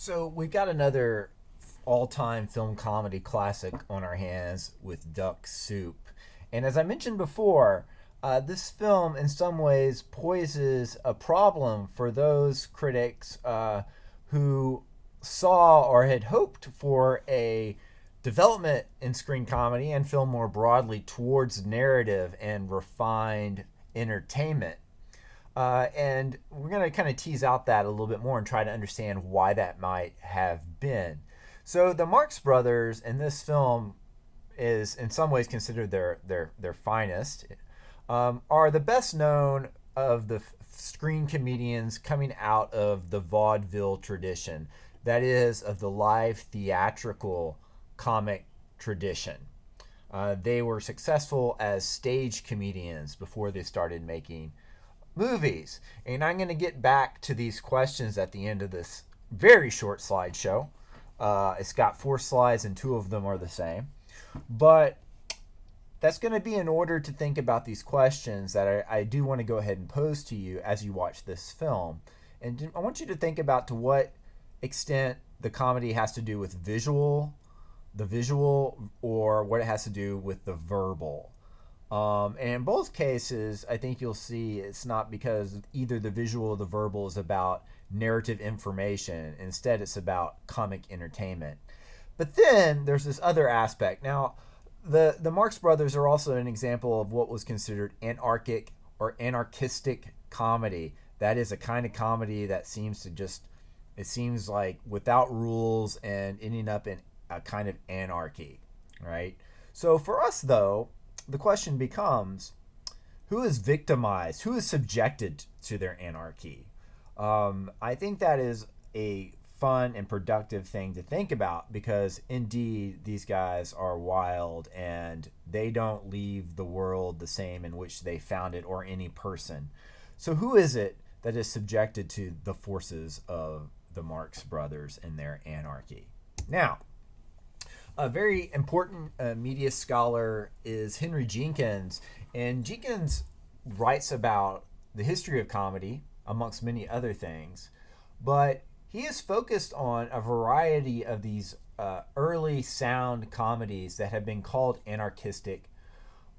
So we've got another all-time film comedy classic on our hands with Duck Soup. And as I mentioned before, this film in some ways poses a problem for those critics who saw or had hoped for a development in screen comedy and film more broadly towards narrative and refined entertainment. And we're going to kind of tease out that a little bit more and try to understand why that might have been. So the Marx Brothers in this film is in some ways considered their finest, are the best known of the screen comedians coming out of the vaudeville tradition, that is, of the live theatrical comic tradition. They were successful as stage comedians before they started making movies. And I'm going to get back to these questions at the end of this very short slideshow. It's got 4 slides and 2 of them are the same. But that's going to be in order to think about these questions that I do want to go ahead and pose to you as you watch this film. And I want you to think about to what extent the comedy has to do with the visual, or what it has to do with the verbal. And in both cases, I think you'll see it's not because either the visual or the verbal is about narrative information. Instead, it's about comic entertainment. But then there's this other aspect. Now, the Marx Brothers are also an example of what was considered anarchic or anarchistic comedy. That is a kind of comedy that it seems like without rules and ending up in a kind of anarchy, right? So for us, though, the question becomes, who is victimized? Who is subjected to their anarchy? I think that is a fun and productive thing to think about, because indeed these guys are wild and they don't leave the world the same in which they found it, or any person. So who is it that is subjected to the forces of the Marx Brothers and their anarchy? Now, a very important media scholar is Henry Jenkins, and Jenkins writes about the history of comedy, amongst many other things, but he is focused on a variety of these early sound comedies that have been called anarchistic.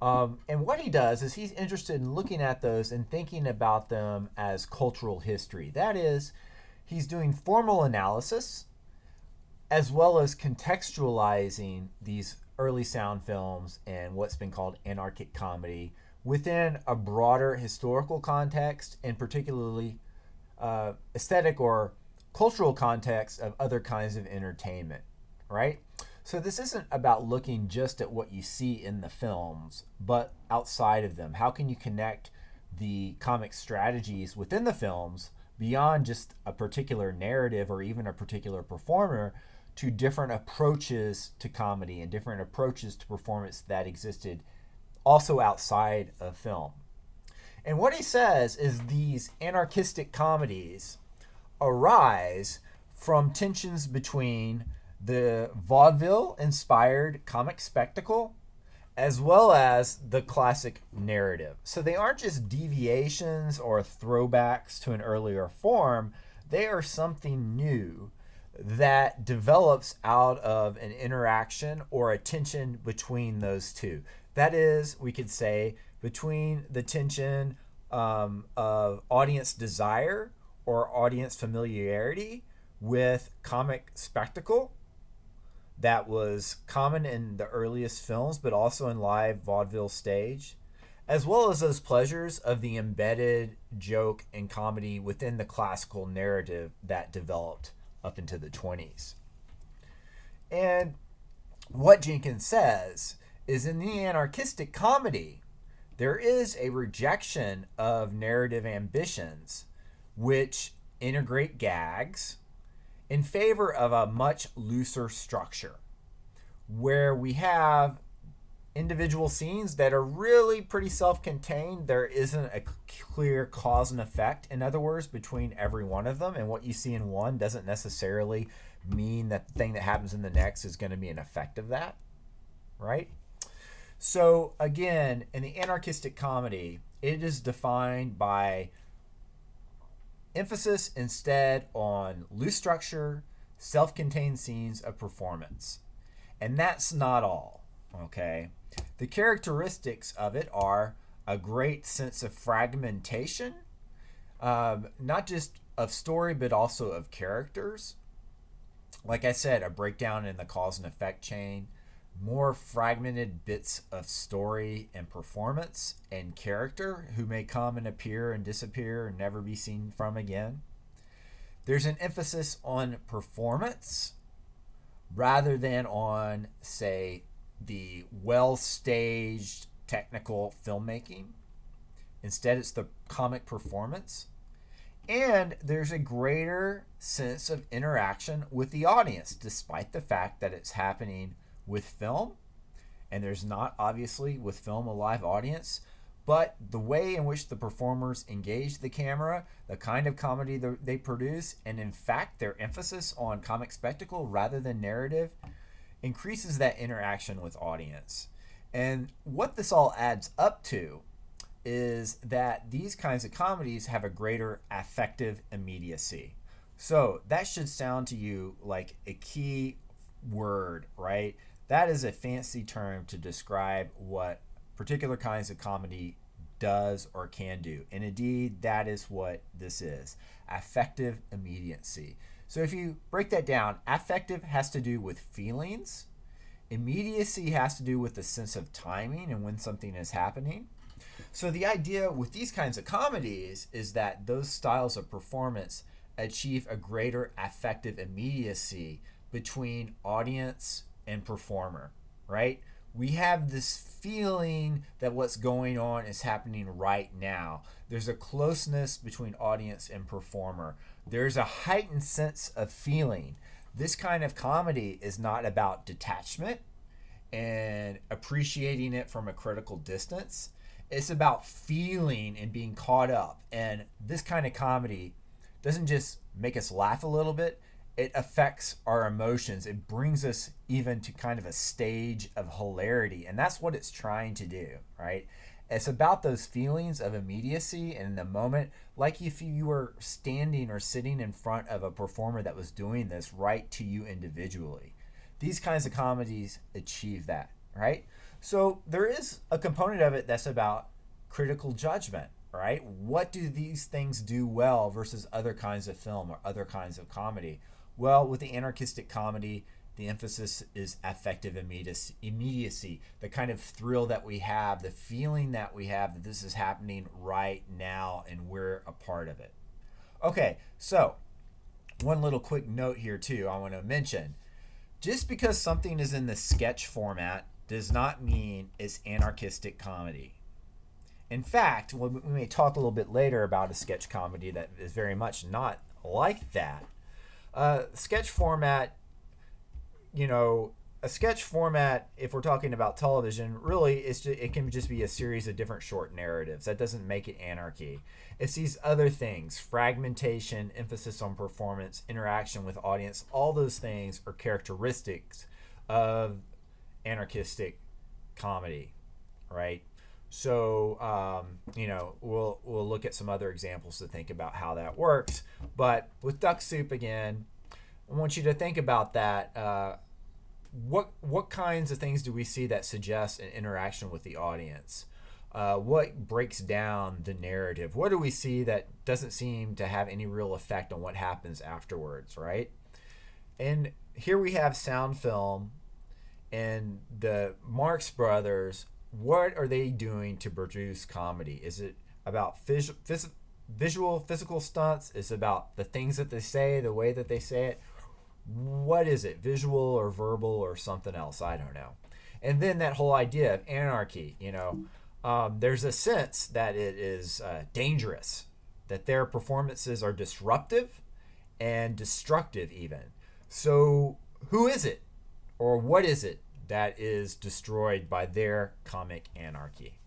And what he does is he's interested in looking at those and thinking about them as cultural history. That is, he's doing formal analysis as well as contextualizing these early sound films and what's been called anarchic comedy within a broader historical context, and particularly aesthetic or cultural context of other kinds of entertainment, right? So this isn't about looking just at what you see in the films, but outside of them. How can you connect the comic strategies within the films beyond just a particular narrative or even a particular performer to different approaches to comedy and different approaches to performance that existed also outside of film? And what he says is these anarchistic comedies arise from tensions between the vaudeville-inspired comic spectacle as well as the classic narrative. So they aren't just deviations or throwbacks to an earlier form. They are something new that develops out of an interaction or a tension between those two. That is, we could say, between the tension of audience desire or audience familiarity with comic spectacle that was common in the earliest films, but also in live vaudeville stage, as well as those pleasures of the embedded joke and comedy within the classical narrative that developed up into the 20s. And what Jenkins says is in the anarchistic comedy, there is a rejection of narrative ambitions which integrate gags in favor of a much looser structure, where we have individual scenes that are really pretty self-contained. There isn't a clear cause and effect, in other words, between every one of them, and what you see in one doesn't necessarily mean that the thing that happens in the next is going to be an effect of that, right? So again, in the anarchistic comedy, it is defined by emphasis instead on loose structure, self-contained scenes of performance. And that's not all, okay? The characteristics of it are a great sense of fragmentation, not just of story, but also of characters. Like I said, a breakdown in the cause and effect chain, more fragmented bits of story and performance and character who may come and appear and disappear and never be seen from again. There's an emphasis on performance rather than on, say, the well-staged technical filmmaking. Instead, it's the comic performance. And there's a greater sense of interaction with the audience, despite the fact that it's happening with film. And there's not, obviously, with film a live audience. But the way in which the performers engage the camera, the kind of comedy they produce, and in fact their emphasis on comic spectacle rather than narrative increases that interaction with audience. And what this all adds up to is that these kinds of comedies have a greater affective immediacy. So that should sound to you like a key word, right? That is a fancy term to describe what particular kinds of comedy does or can do. And indeed, that is what this is. Affective immediacy. So if you break that down, affective has to do with feelings. Immediacy has to do with the sense of timing and when something is happening. So the idea with these kinds of comedies is that those styles of performance achieve a greater affective immediacy between audience and performer, right? We have this feeling that what's going on is happening right now. There's a closeness between audience and performer. There's a heightened sense of feeling. This kind of comedy is not about detachment and appreciating it from a critical distance. It's about feeling and being caught up. And this kind of comedy doesn't just make us laugh a little bit, it affects our emotions. It brings us even to kind of a stage of hilarity. And that's what it's trying to do, right? It's about those feelings of immediacy and in the moment, like if you were standing or sitting in front of a performer that was doing this right to you individually. These kinds of comedies achieve that, right? So there is a component of it that's about critical judgment, right? What do these things do well versus other kinds of film or other kinds of comedy? Well, with the anarchistic comedy, the emphasis is affective immediacy, the kind of thrill that we have, the feeling that we have that this is happening right now and we're a part of it. Okay, so one little quick note here too I want to mention. Just because something is in the sketch format does not mean it's anarchistic comedy. In fact, we may talk a little bit later about a sketch comedy that is very much not like that. Sketch format, a sketch format, if we're talking about television, really it can just be a series of different short narratives. That doesn't make it anarchy. It's these other things, fragmentation, emphasis on performance, interaction with audience. All those things are characteristics of anarchistic comedy, right? So, we'll look at some other examples to think about how that works. But with Duck Soup again, I want you to think about that. What kinds of things do we see that suggest an interaction with the audience? What breaks down the narrative? What do we see that doesn't seem to have any real effect on what happens afterwards, right? And here we have sound film and the Marx Brothers. What are they doing to produce comedy? Is it about visual, physical stunts? Is it about the things that they say, the way that they say it? What is it? Visual or verbal or something else? I don't know. And then that whole idea of anarchy, there's a sense that it is dangerous, that their performances are disruptive and destructive even. So who is it? Or what is it that is destroyed by their comic anarchy?